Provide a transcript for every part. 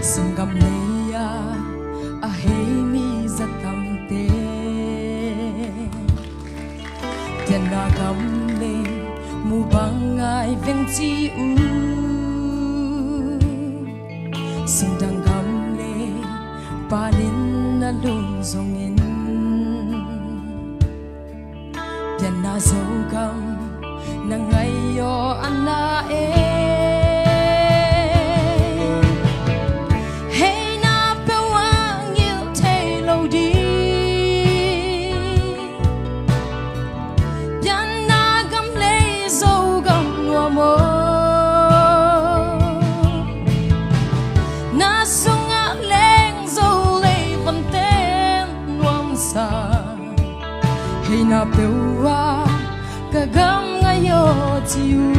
Singam leya ahemi zakamte Tiana gamle mubangai vengci Sindang gamle palin na lungzongin Tiana zogam na ngayo anae Hey na pewa kagam ngayo tiu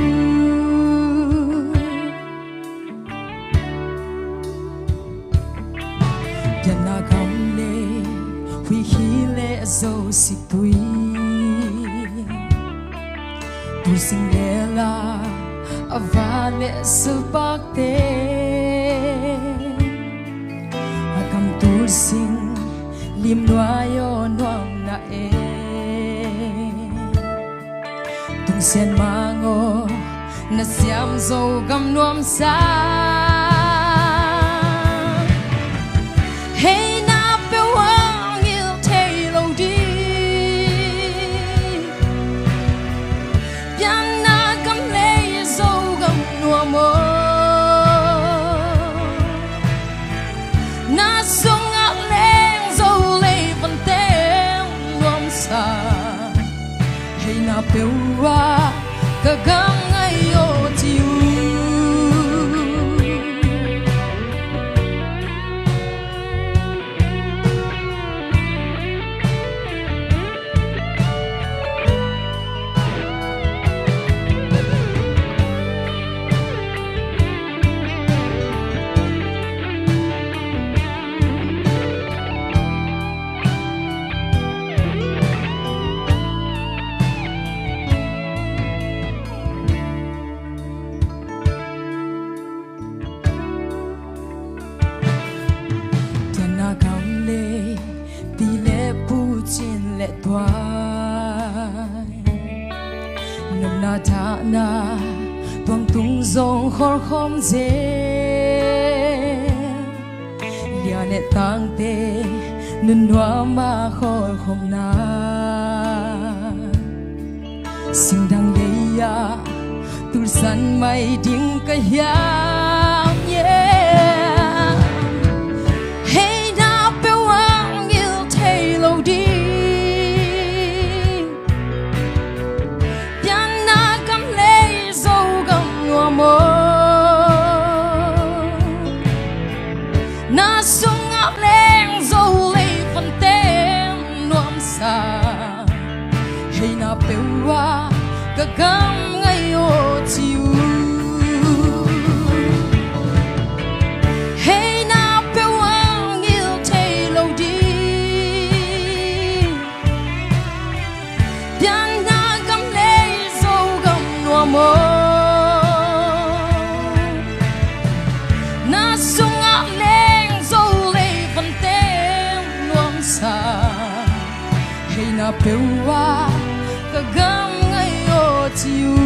Yana gamle hui hile zo sipui Tu sing lela avale subakte Agam tu sing lim nuayo nuam na Sen mango na siam zo gam nuam sa Hey na pe wang il te lo di Bian na gam le zo gam nuam mo Na sung a leng zo le van tem nuam sa Hey na pe wa kagam ngayo tiu lệ toai nằm na tha na tuang tung dòng khor khom dê lia lệ tang tê nun hoa ma khor khom na sing dang lê ya tul san mai ding ka ya Na sung áp lên dâu lê phần tên nuông xa Hay na bèo hoa cả gam ngay ô chiu Hay na bèo hoa nghiêu thầy lâu đi Bian na gam lê dâu gam nuông mô Na sung áp lên Hey na pewa kagam ngayo tiu